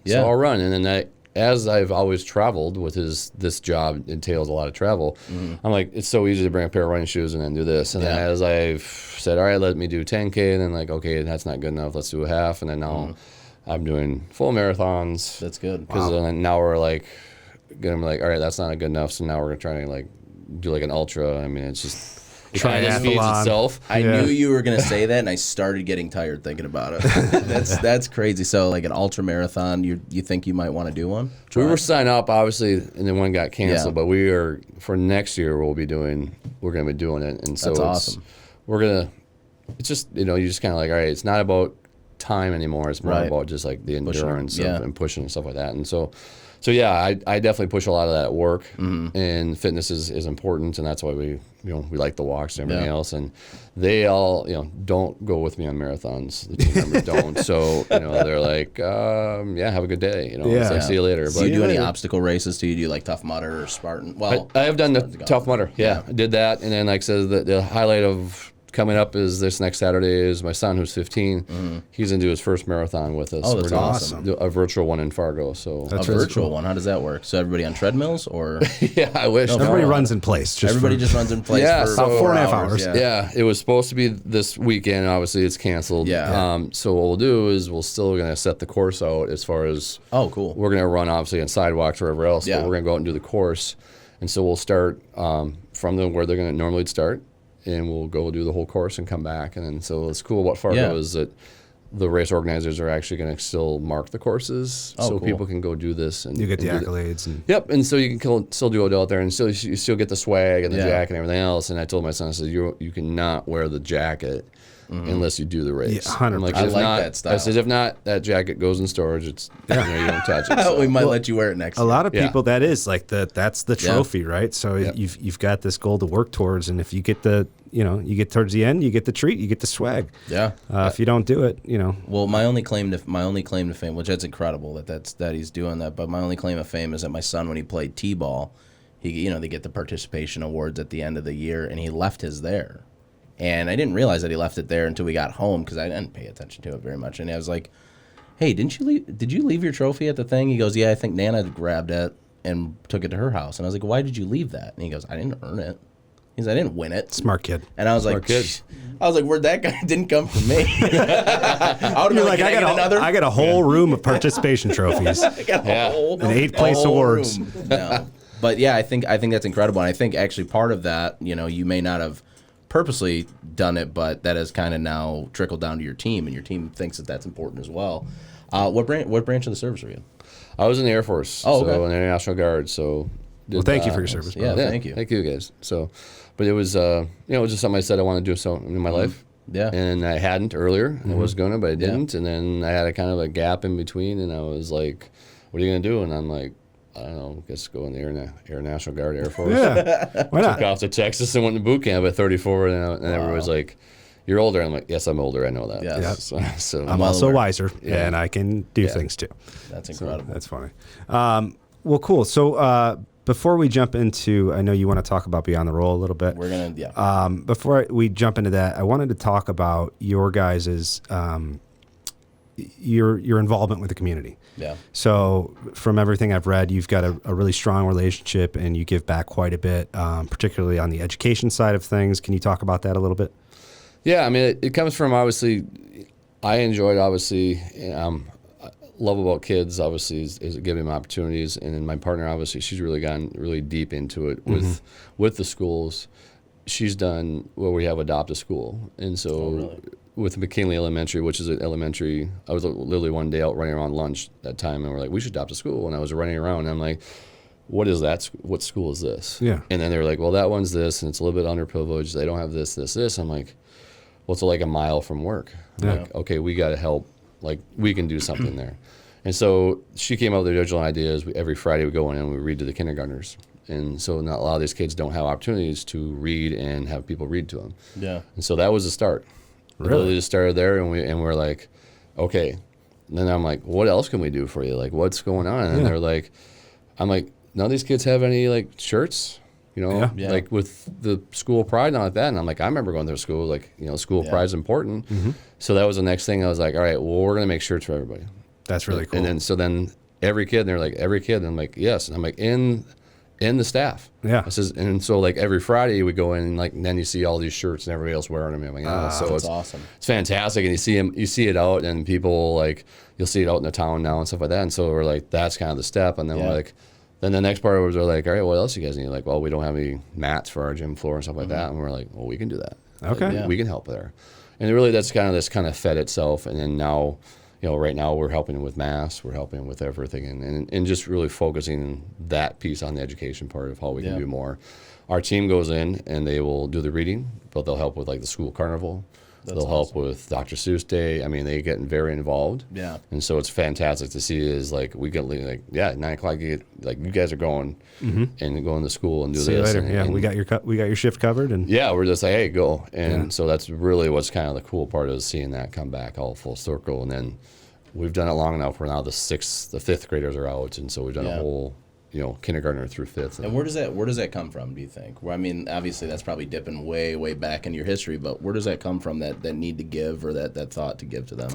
So I'll run. And then as I've always traveled with this job entails a lot of travel, I'm like, it's so easy to bring a pair of running shoes and then do this. And then as I've said, all right, let me do 10K, and then like, okay, that's not good enough. Let's do a half. And then now I'm doing full marathons. That's good. Because now we're like, all right, that's not good enough. So now we're trying to like do like an ultra. I mean, it's just, it kind of feeds Triathlon. itself. I knew you were going to say that, and I started getting tired thinking about it. That's crazy. So, like an ultra marathon, you think you might want to do one? We were signed up, obviously, and then one got canceled. Yeah. But we are for next year. We're going to be doing it, and so That's awesome. It's just you just kind of like, all right, it's not about time anymore. It's more about just like the endurance and pushing and stuff like that. And so yeah, I definitely push a lot of that at work, and fitness is important, and that's why we like the walks and everything else. And they all don't go with me on marathons. The team members don't. So they're like, have a good day. It's like, see you later. So you do any obstacle races? Do you do like Tough Mudder or Spartan? Well, I have done the Tough Mudder. Yeah, I did that, and then like I said, the highlight of coming up is this next Saturday is my son who's 15. He's going to do his first marathon with us. Oh, that's awesome. A virtual one in Fargo. So a virtual one. How does that work? So everybody on treadmills or? Yeah, I wish. Everybody runs in place. Everybody just runs in place for about 4.5 hours. Yeah, it was supposed to be this weekend. Obviously, it's canceled. Yeah. So what we'll do is we're still going to set the course out as far as. Oh, cool. We're going to run obviously on sidewalks or wherever else. Yeah. But we're going to go out and do the course, and so we'll start from where they're going to normally start. And we'll go do the whole course and come back. And then, so what's cool about Fargo is that the race organizers are actually going to still mark the courses, so people can go do this. And You get the and accolades. Yep, and so you can still do it out there, and you still get the swag and the jacket and everything else. And I told my son, I said, you cannot wear the jacket unless you do the race. Yeah, 100%. I'm like, I if like not, that style. I said, if not, that jacket goes in storage. It's you don't touch it. So. We might let you wear it next A year. lot of people, that is like that's the Yeah. trophy, right? So you've got this goal to work towards, and if you get you get towards the end, you get the treat, you get the swag. Yeah. If you don't do it, Well, my only claim to fame, which that's incredible that he's doing that, but my only claim of fame is that my son, when he played t-ball, they get the participation awards at the end of the year, and he left his there, and I didn't realize that he left it there until we got home because I didn't pay attention to it very much, and I was like, "Hey, did you leave your trophy at the thing?" He goes, "Yeah, I think Nana grabbed it and took it to her house," and I was like, "Why did you leave that?" And he goes, "I didn't earn it." He's like, "I didn't win it." Smart kid. And I was like, where'd that guy? Didn't come from me. I would You're like, I got a whole room of participation trophies. I got a whole, And 8th place whole awards. room. No. But yeah, I think that's incredible. And I think actually part of that, you may not have purposely done it, but that has kind of now trickled down to your team, and your team thinks that that's important as well. What branch of the service were you in? I was in the Air Force, Oh, okay. so in the National Guard. So Well, thank you for your service. Yeah, brother. thank you. Thank you guys. So, but it was it was just something I said I want to do so in my life. Yeah. And I hadn't earlier. I was gonna, but I didn't. And then I had a kind of a gap in between, and I was like, "What are you gonna do?" And I'm like, I don't know, guess go in the Air National Guard, Air Force. Yeah. Why not? Took off to Texas and went to boot camp at 34, and everybody's like, "You're older." I'm like, "Yes, I'm older. I know that." Yes. Yeah. So I'm well also aware. wiser, and I can do things too. That's incredible. That's funny. Well, cool. So before we jump into, I know you want to talk about Beyond the Roll a little bit. We're gonna Before we jump into that, I wanted to talk about your guys's your involvement with the community. Yeah. So from everything I've read, you've got a really strong relationship, and you give back quite a bit, particularly on the education side of things. Can you talk about that a little bit? Yeah, I mean, it comes from obviously, I enjoyed obviously, love about kids obviously is giving them opportunities, and then my partner obviously she's really gotten really deep into it with the schools. She's done where we have Adopt a School, and so with McKinley Elementary, which is an elementary, I was literally one day out running around lunch that time, and we're like, we should adopt a school, and I was running around, and I'm like, what is that? What school is this? Yeah. And then they were like, well, that one's this, and it's a little bit underprivileged. They don't have this. I'm like, well, it's like a mile from work. I'm like, okay, we got to help. Like, we can do something there. And so she came up with the original ideas. Every Friday we go in and we read to the kindergartners. And so not a lot of these kids don't have opportunities to read and have people read to them. Yeah. And so that was the start. Really just started there, and we're like, okay. And then I'm like, what else can we do for you? Like, what's going on? And they're like, I'm like, none of these kids have any like shirts, like with the school pride and all like that. And I'm like, I remember going to school, like, school pride is important. So that was the next thing. I was like, all right, well, we're going to make shirts for everybody. That's really cool. And then every kid, and they're like, every kid. And I'm like, yes. And I'm like, in the staff. Yeah. I says, and so like every Friday we go in, and then you see all these shirts and everybody else wearing them. I'm like, so that's it's awesome. It's fantastic, and you see it out, and people like you'll see it out in the town now and stuff like that. And so we're like, that's kind of the step. And then we're like, Then the next part was they're like, all right, what else you guys need? Like, well, we don't have any mats for our gym floor and stuff like that. And we're like, well, we can do that. Okay. Like, we can help there. And really, this kind of fed itself. And then now, right now we're helping with masks, we're helping with everything, and just really focusing that piece on the education part of how we can do more. Our team goes in and they will do the reading, but they'll help with like the school carnival. They'll help with Dr. Seuss Day. I mean, they get very involved. Yeah. And so it's fantastic to see is like we get like, 9 o'clock, you guys are going and going to school and do See this. you later. And we got your shift covered. And yeah, we're just like, hey, go. And so that's really what's kind of the cool part is seeing that come back all full circle. And then we've done it long enough where now the 5th graders are out. And so we've done a whole kindergartner through 5th. And where does that come from, do you think? Well, I mean, obviously that's probably dipping way, way back in your history, but where does that come from, that need to give, or that thought to give to them?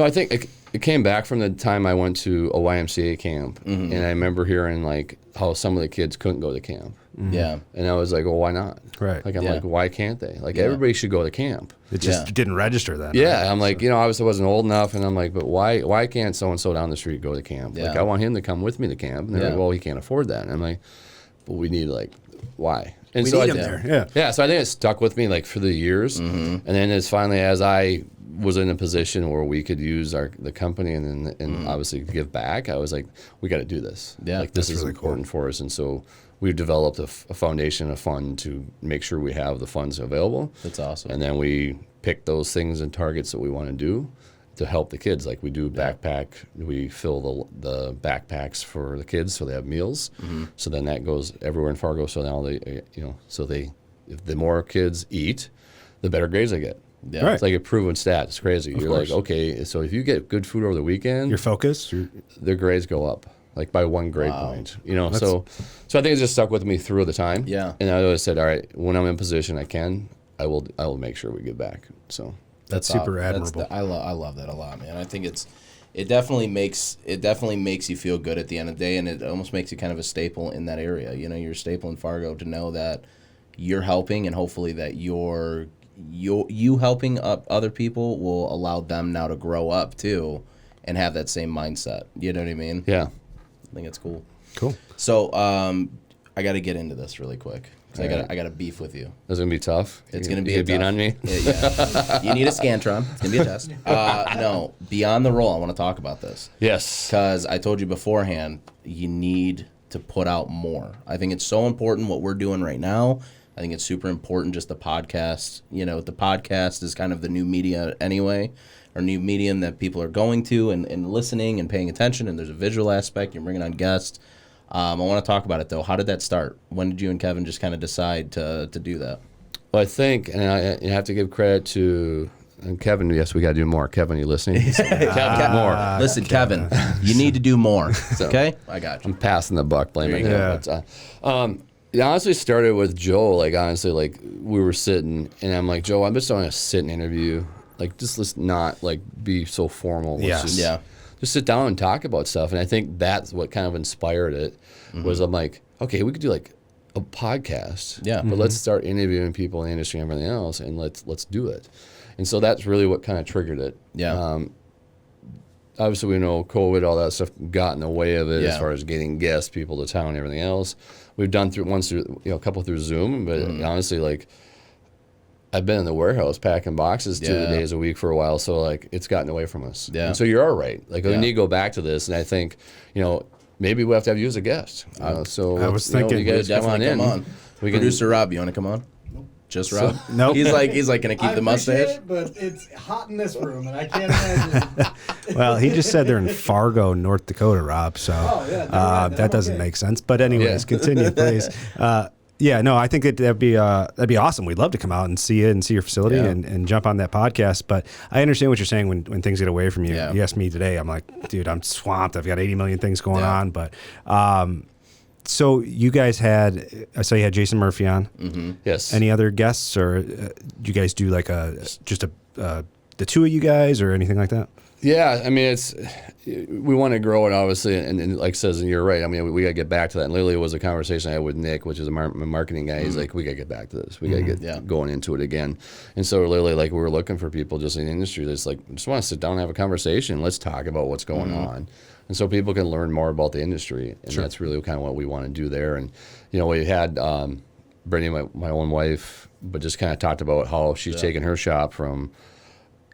I think it came back from the time I went to a YMCA camp, and I remember hearing like how some of the kids couldn't go to camp. Yeah. And I was like, well, why not? Right. Like, I'm like, why can't they? Like, everybody should go to camp. it just didn't register then. Yeah, right? I'm like, I wasn't old enough, and I'm like, but why can't so-and-so down the street go to camp? Yeah. Like, I want him to come with me to camp. And they're like, well, he can't afford that. And I'm like, but we need, like, why? And We so need I him there. Yeah. Yeah, so I think it stuck with me, like, for the years. And then it's finally, as I was in a position where we could use the company and obviously give back, I was like, we got to do this. Yeah, like, this is really important for us. And so we've developed a foundation, a fund to make sure we have the funds available. That's awesome. And then we pick those things and targets that we want to do to help the kids. Like we do backpack, we fill the backpacks for the kids so they have meals. So then that goes everywhere in Fargo. So now if the more kids eat, the better grades they get. Yeah. Right. It's like a proven stat. It's crazy. You're like, okay, so if you get good food over the weekend, Your focus. their grades go up. Like by 1 grade point, so I think it just stuck with me through the time. Yeah. And I always said, all right, when I'm in position, I will make sure we give back. So That's super admirable. I love that a lot, man. I think it definitely makes you feel good at the end of the day, and it almost makes you kind of a staple in that area. You're a staple in Fargo to know that you're helping, and hopefully that you helping up other people will allow them now to grow up too, and have that same mindset. You know what I mean? yeah. I think it's cool. Cool. So I got to get into this really quick. All right. I got to beef with you. That's gonna be tough. It's going to be you a beat tough- on me. Yeah. You need a Scantron. It's going to be a test. No, beyond the roll, I want to talk about this. Yes. Because I told you beforehand, you need to put out more. I think it's so important what we're doing right now. I think it's super important, just the podcast. The podcast is kind of the new media anyway, or new medium that people are going to and listening and paying attention, and there's a visual aspect. You're bringing on guests. I want to talk about it, though. How did that start? When did you and Kevin just kind of decide to do that? Well, I think, and you have to give credit to Kevin. Yes, we got to do more. Kevin, you listening? Kevin, more. Listen, Kevin, you need to do more. Okay? I got you. I'm passing the buck, blaming him. Yeah. But, it honestly started with Joe. Like, honestly, like, we were sitting, and I'm like, Joe, I'm just going to sit and interview. Like, just let's not, like, be so formal. Let's just sit down and talk about stuff. And I think that's what kind of inspired it, was I'm like, okay, we could do, like, a podcast. Yeah. But let's start interviewing people in the industry and everything else, and let's do it. And so that's really what kind of triggered it. Yeah. Obviously, we know COVID, all that stuff got in the way of it as Yeah. far as getting guests, people to town, and everything else. We've done a couple through Zoom, but honestly, like, I've been in the warehouse packing boxes 2 days a week for a while, so like it's gotten away from us. Yeah. And so you're all right. Like we need to go back to this, and I think maybe we have to have you as a guest. So I was thinking you guys come on in. We can, Producer Rob, you want to come on? Just Rob? Nope. He's like, can I keep the mustache? It, but it's hot in this room, and I can't imagine. Well, he just said they're in Fargo, North Dakota, Rob. So that doesn't make sense. But anyways, continue, please. No, I think that'd be awesome. We'd love to come out and see you and see your facility and jump on that podcast. But I understand what you're saying when things get away from you. Yeah. You asked me today, I'm like, dude, I'm swamped. I've got 80 million things going on. But so you guys had, I saw you had Jason Murphy on. Mm-hmm. yes. Any other guests, or do you guys do like the two of you guys or anything like that? Yeah, I mean, we want to grow it, obviously, and like says, and you're right. I mean, we got to get back to that. And literally, it was a conversation I had with Nick, which is a marketing guy. He's like, we got to get back to this. We got to get going into it again. And so, literally, like, we were looking for people just in the industry that's like, just want to sit down and have a conversation. Let's talk about what's going on. And so people can learn more about the industry. And that's really kind of what we want to do there. And, you know, we had Brittany, my own wife, but just kind of talked about how she's taken her shop from,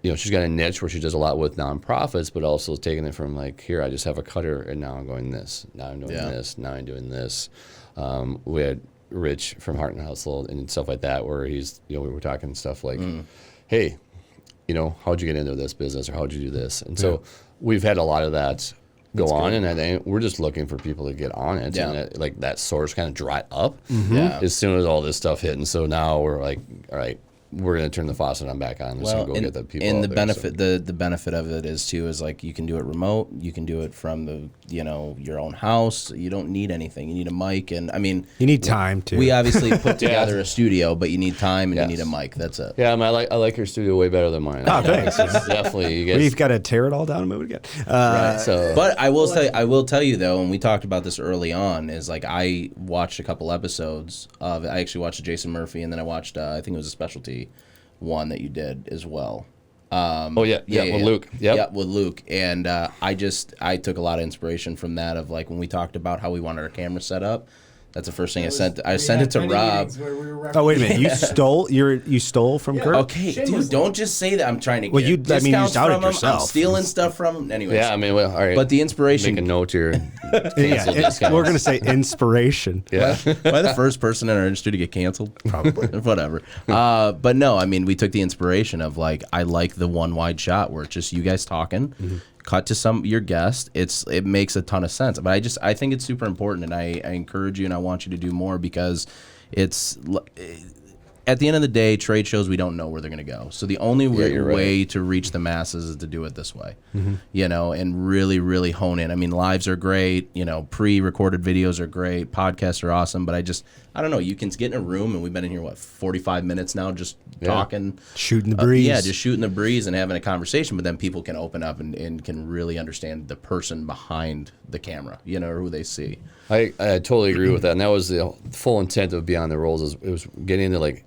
you know, she's got a niche where she does a lot with nonprofits, but also taking it from like, here, I just have a cutter, and now I'm going this. Now I'm doing this. Now I'm doing this. We had Rich from Heart and Hustle and stuff like that, where he's, you know, we were talking stuff like, hey, you know, how'd you get into this business, or how'd you do this? And so we've had a lot of that go on, and I think we're just looking for people to get on it, and like that source kind of dry up as soon as all this stuff hit. And so now we're like, all right, we're going to turn the faucet on back on. Let's go get the people. And the benefit, the benefit of it is too, is like you can do it remote. You can do it from the, you know, your own house. You don't need anything. You need a mic, and I mean, you need time too. We obviously put together a studio, but you need time and you need a mic. That's it. Yeah, I like your studio way better than mine. Oh, thanks. Definitely, you guys. We've got to tear it all down and move it again. Right. So, but I will tell you though, and we talked about this early on, is like I watched a couple episodes of. I actually watched Jason Murphy, and then I watched I think it was a specialty one that you did as well. With Luke. Yeah, with Luke. And I took a lot of inspiration from that, of like when we talked about how we wanted our camera set up. That's the first thing I sent it to Rob. Oh, wait a minute! You stole from Kirk? Okay, dude, don't just say that. I'm trying to get you discounts doubted from him. yourself. I'm stealing stuff from him. Anyways. Yeah, I mean, well, all right. But the inspiration. Make a note here. We're going to say inspiration. Yeah. Am I the first person in our industry to get canceled? Probably. Whatever. But no, I mean, we took the inspiration of like, I like the one wide shot where it's just you guys talking. Cut to your guest. It makes a ton of sense. But I think it's super important, and I encourage you and I want you to do more, because it's at the end of the day, trade shows, we don't know where they're going to go. So the only way to reach the masses is to do it this way, you know, and really, really hone in. I mean, lives are great, you know, pre-recorded videos are great, podcasts are awesome, but I don't know, you can get in a room, and we've been in here, 45 minutes now, just talking. Shooting the breeze. Just shooting the breeze and having a conversation, but then people can open up and can really understand the person behind the camera, you know, or who they see. I totally agree with that, and that was the full intent of Beyond the Roles. It was getting into like,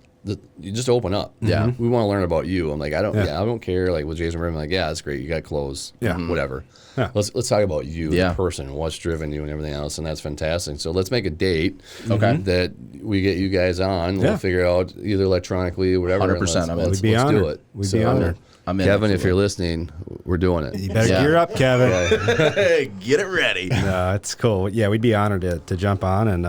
you just open up. Yeah, we want to learn about you. I'm like, I don't care. Like with Jason Murphy, I'm like, yeah, that's great. You got clothes. Yeah, whatever. Yeah. Let's talk about you, the person, what's driven you, and everything else, and that's fantastic. So let's make a date. Okay. That we get you guys on. We'll figure out either electronically or whatever. 100%. Let's do it. We'd be honored. Kevin, if you're listening, we're doing it. You better gear up, Kevin. Get it ready. No, it's cool. Yeah, we'd be honored to jump on, and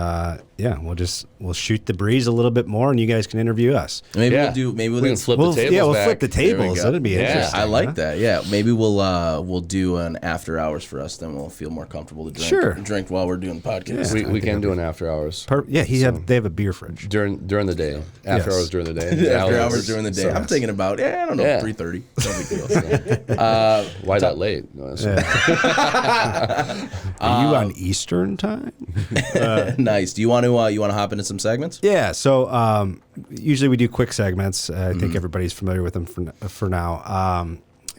we'll shoot the breeze a little bit more, and you guys can interview us. Maybe we can flip the tables. Yeah, we'll back. flip the tables. That'd be interesting. I like that. Yeah, maybe we'll do an after hours for us. Then we'll feel more comfortable to drink while we're doing the podcast. Yeah, we can do an after hours. They have a beer fridge during the day. After hours during the day. After hours during the day. So I'm thinking about I don't know 3:30. No big deal. So. Why that late? No, Are you on Eastern time? Nice. Do you want to hop into some segments? Yeah. So usually we do quick segments. I think everybody's familiar with them for now.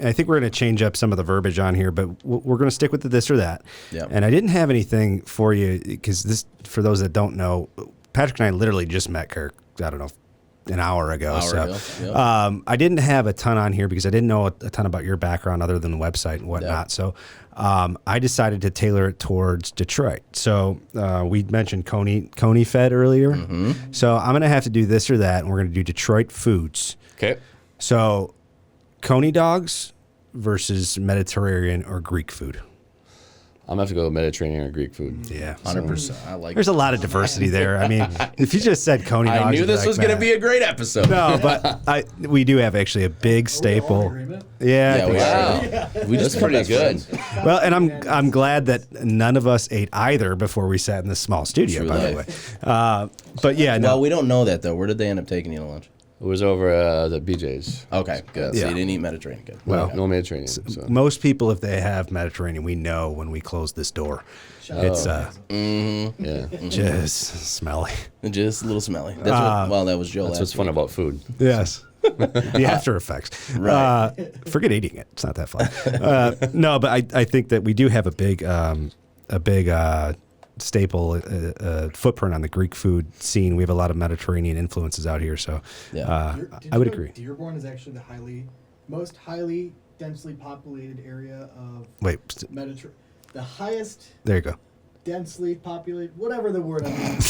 I think we're going to change up some of the verbiage on here, but we're going to stick with the this or that. Yep. And I didn't have anything for you because this, for those that don't know, Patrick and I literally just met Kirk. I don't know, an hour ago. Yep. I didn't have a ton on here because I didn't know a ton about your background other than the website and whatnot. Yep. So I decided to tailor it towards Detroit. So we mentioned Coney Fed earlier. Mm-hmm. So I'm going to have to do this or that, and we're going to do Detroit foods. Okay. So Coney dogs versus Mediterranean or Greek food. I'm going to have to go Mediterranean or Greek food. Yeah. 100%. I like There's a lot of diversity there. I mean, if you just said Coney dogs. I knew this was going to be a great episode. No, but we do have actually a big staple. Yeah, we just pretty good. Well, and I'm glad that none of us ate either before we sat in this small studio, by the way. But yeah, no. Well, we don't know that, though. Where did they end up taking you to lunch? It was over at BJ's. Okay, good. So you didn't eat Mediterranean. Good. Well, no Mediterranean. So. Most people, if they have Mediterranean, we know when we close this door. It's just smelly. Just a little smelly. That was Joe. That's what's fun about food. Yes. The after effects. Right. Forget eating it. It's not that fun. No, but I think that we do have a big staple footprint on the Greek food scene. We have a lot of Mediterranean influences out here, so I would agree. Dearborn is actually the most highly densely populated area of Mediterranean. The highest. There you go. Densely populated, whatever the word I'm looking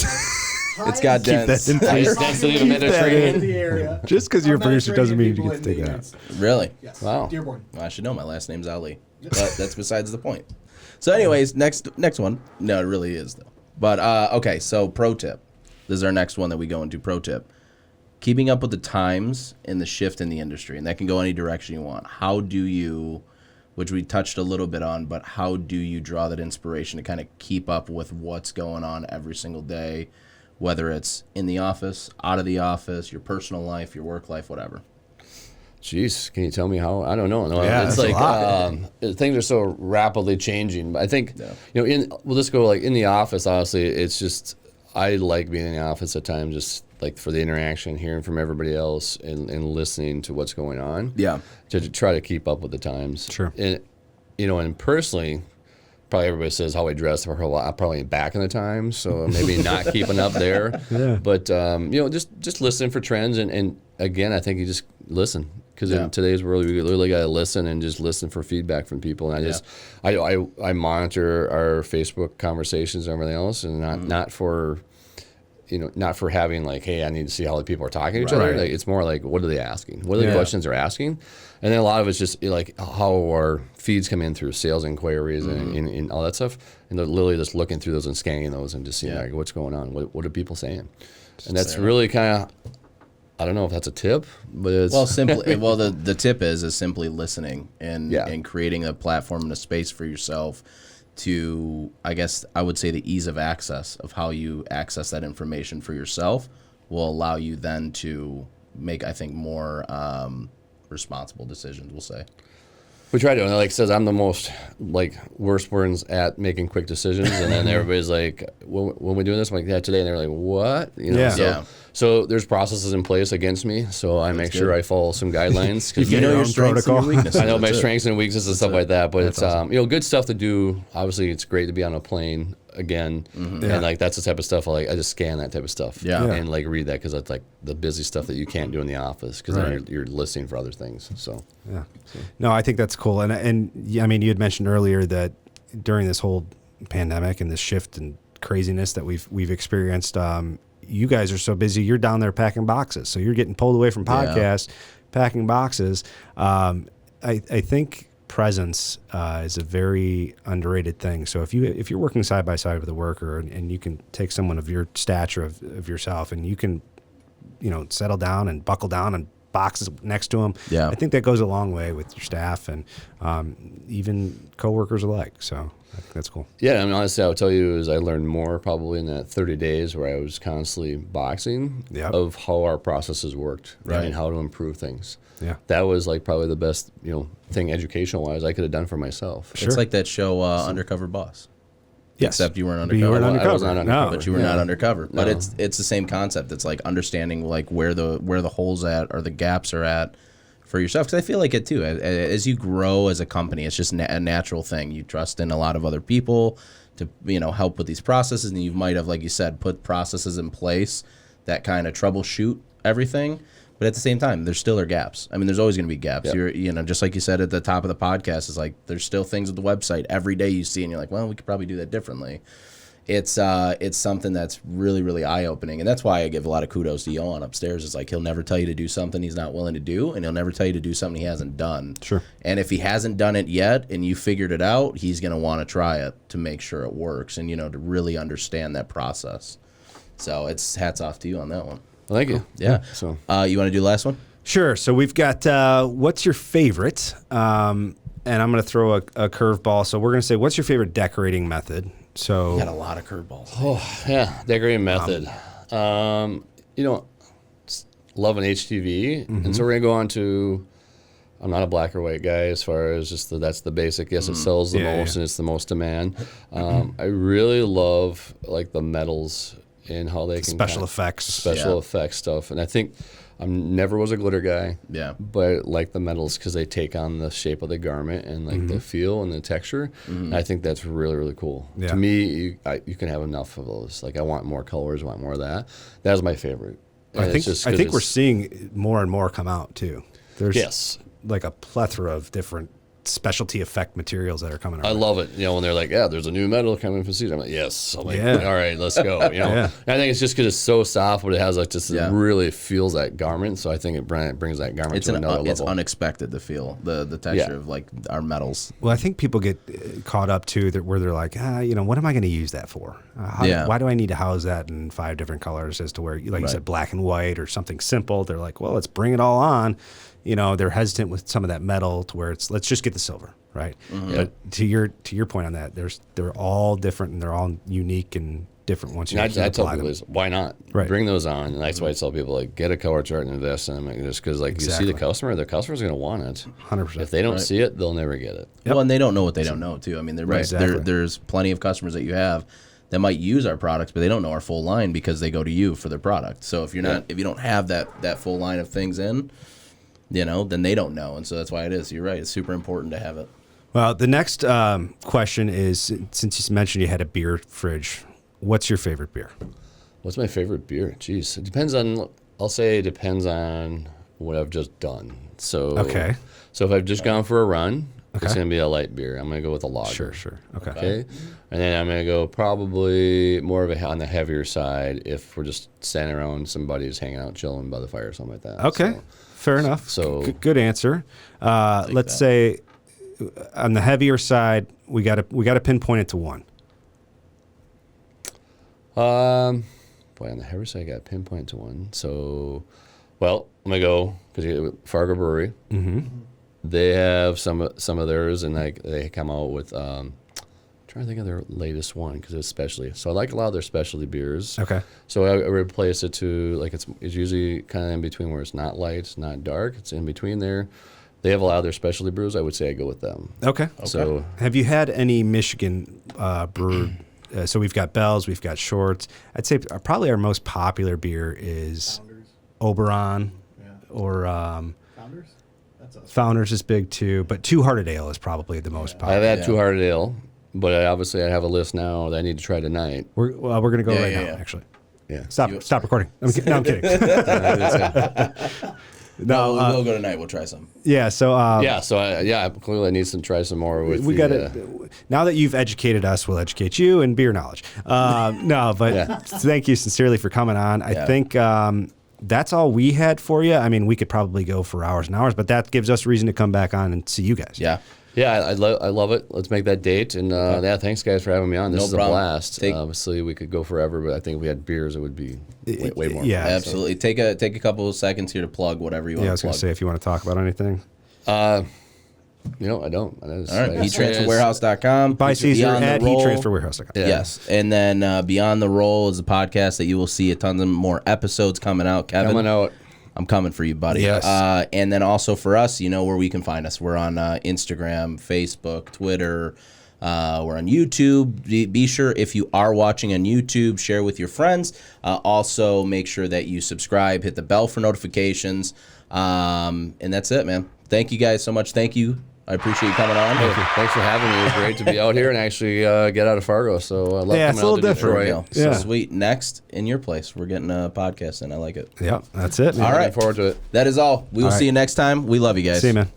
It's got dense. Density of the Mediterranean. area. Just because you're a producer doesn't mean you get to take it out. Really? Yes. Wow. Dearborn. Well, I should know. My last name's Ali. But that's besides the point. So anyways, next one. No, it really is, though. But, okay, so pro tip. This is our next one that we go into, pro tip. Keeping up with the times and the shift in the industry, and that can go any direction you want. How do you, which we touched a little bit on, but how do you draw that inspiration to kind of keep up with what's going on every single day, whether it's in the office, out of the office, your personal life, your work life, whatever? Jeez, can you tell me how? I don't know. No, Yeah, it's that's a like things are so rapidly changing. But I think we'll just go like in the office. Honestly, it's just I like being in the office at times, just like for the interaction, hearing from everybody else, and listening to what's going on. Yeah, to try to keep up with the times. Sure. And and personally, probably everybody says how I dress for I'm probably back in the times, so maybe not keeping up there. Yeah. But just listen for trends, and again, I think you just listen. Because in today's world, we literally got to listen and just listen for feedback from people. And I monitor our Facebook conversations and everything else, and not for having like, hey, I need to see how the people are talking to each other. Like, it's more like, what are they asking? What are the questions they're asking? And then a lot of it's just like how our feeds come in through sales inquiries and all that stuff. And they're literally just looking through those and scanning those and just seeing like what's going on. What are people saying? And that's really kind of. I don't know if that's a tip, but it's the tip is simply listening and creating a platform and a space for yourself to, I guess I would say, the ease of access of how you access that information for yourself will allow you then to make, I think, more responsible decisions, we'll say. We try to, and like says, I'm the most worst ones at making quick decisions, and then everybody's like, "When we doing this?" I'm like, "Yeah, today," and they're like, "What?" So there's processes in place against me, so I make sure I follow some guidelines. Because you know your strengths and your weaknesses. I know my strengths and weaknesses and stuff like that, but it's awesome. Good stuff to do. Obviously, it's great to be on a plane again, and like that's the type of stuff I just scan that type of stuff, and like read that because it's like the busy stuff that you can't do in the office because then you're listening for other things. So no, I think that's cool, and I mean, you had mentioned earlier that during this whole pandemic and this shift and craziness that we've experienced, you guys are so busy. You're down there packing boxes, so you're getting pulled away from podcasts, packing boxes. I think presence is a very underrated thing. So if you're working side by side with a worker and you can take someone of your stature of yourself and you can, settle down and buckle down and boxes next to them. Yeah. I think that goes a long way with your staff and even coworkers alike. So I think that's cool. Yeah, I mean, honestly, I would tell you is I learned more probably in that 30 days where I was constantly boxing of how our processes worked and how to improve things. Yeah, that was like probably the best thing educational wise I could have done for myself. Sure. It's like that show Undercover Boss. Yes. Except you weren't undercover. You weren't undercover. I was not undercover. But you were not undercover. But it's the same concept. It's like understanding like where the holes at or the gaps are at for yourself. Because I feel like it too. As you grow as a company, it's just a natural thing. You trust in a lot of other people to help with these processes, and you might have, like you said, put processes in place that kind of troubleshoot everything. But at the same time, there still are gaps. I mean, there's always going to be gaps. Yep. You're, just like you said at the top of the podcast, is like there's still things with the website every day you see, and you're like, well, we could probably do that differently. It's something that's really, really eye opening, and that's why I give a lot of kudos to Johan upstairs. It's like he'll never tell you to do something he's not willing to do, and he'll never tell you to do something he hasn't done. Sure. And if he hasn't done it yet, and you figured it out, he's going to want to try it to make sure it works, and to really understand that process. So it's hats off to you on that one. Thank you. Yeah. So, you want to do the last one? Sure. So we've got what's your favorite? And I'm going to throw a curveball. So we're going to say, what's your favorite decorating method? So you got a lot of curveballs. Oh yeah, decorating method. Love an HTV, and so we're going to go on to. I'm not a black or white guy as far as just that's the basic. Yes, it sells the most and it's the most demand. I really love like the metals and how they can Special effects stuff. And I think I never was a glitter guy. Yeah. But I like the metals because they take on the shape of the garment and like the feel and the texture. And I think that's really, really cool. Yeah. To me, you can have enough of those. Like I want more colors, I want more of that. That was my favorite. I think we're seeing more and more come out too. There's like a plethora of different specialty effect materials that are coming out. I love it. When they're like, there's a new metal coming from Siser. I'm like, yes. I'm like, all right, let's go. And I think it's just because it's so soft, but it has like just it really feels that garment. So I think it brings that garment to another level. It's unexpected to feel the texture of like our metals. Well, I think people get caught up too where they're like, what am I going to use that for? Why do I need to house that in 5 different colors as to where, like you said, black and white or something simple? They're like, well, let's bring it all on. They're hesitant with some of that metal to where it's let's just get the silver, right? But to your point on that, they're all different and they're all unique and different once you I tell apply people them. Why not bring those on? And that's why I tell people like get a color chart and invest in them, just because you see the customer's going to want it. 100%. If they don't see it, they'll never get it. Well, and they don't know what they don't know too. I mean, they're right. There's plenty of customers that you have that might use our products, but they don't know our full line because they go to you for their product. So if you don't have that full line of things in, then they don't know. And so that's why it is. You're right. It's super important to have it. Well, the next question is, since you mentioned you had a beer fridge, what's your favorite beer? What's my favorite beer? Jeez, it depends on, I'll say it depends on what I've just done. So if I've just gone for a run, it's going to be a light beer. I'm going to go with a lager. Sure. Okay. And then I'm going to go probably more of on the heavier side if we're just standing around, somebody's hanging out, chilling by the fire or something like that. Okay. So, fair enough. So good answer. Let's say on the heavier side, we got to pinpoint it to one. On the heavier side, I got to pinpoint to one. So, I'm gonna go because Fargo Brewery. They have some of theirs, and they come out with. I'm trying to think of their latest one because it's specialty. So I like a lot of their specialty beers. Okay. So I replace it to like it's usually kind of in between where it's not light, it's not dark. It's in between there. They have a lot of their specialty brews. I would say I go with them. Okay. So have you had any Michigan brewed? So we've got Bell's, we've got Shorts. I'd say probably our most popular beer is Founders. Oberon or Founders? That's us. Founders is big too, but Two Hearted Ale is probably the most popular. I've had Two Hearted Ale, but I have a list now that I need to try tonight. We're going to go now, actually. Yeah. Stop recording. I'm kidding. No, we'll go tonight. We'll try some. Yeah. So. I clearly need to try some more with. We got to. Now that you've educated us, we'll educate you in beer knowledge. Thank you sincerely for coming on. I think that's all we had for you. I mean, we could probably go for hours and hours, but that gives us reason to come back on and see you guys. Yeah. Yeah, I love it. Let's make that date. And thanks, guys, for having me on. This is a blast. Obviously, we could go forever, but I think if we had beers, it would be way more. Yeah, absolutely. So. Take a couple of seconds here to plug whatever you want to plug. Yeah, I was going to say, if you want to talk about anything. I don't. All right, heattransferwarehouse.com. Buy Siser at heattransferwarehouse.com. Yeah. Yes. And then Beyond the Roll is a podcast that you will see a ton of more episodes coming out, Kevin. Coming out. I'm coming for you, buddy. Yes. And then also for us, where we can find us. We're on Instagram, Facebook, Twitter. We're on YouTube. Be sure if you are watching on YouTube, share with your friends. Also, make sure that you subscribe, hit the bell for notifications. And that's it, man. Thank you guys so much. Thank you. I appreciate you coming on. Thanks for having me. It was great to be out here and actually get out of Fargo. So I love coming out to Detroit. So sweet. Next, in your place, we're getting a podcast in. I like it. Yep, that's it. All right. Looking forward to it. That is all. We will see you next time. We love you guys. See you, man.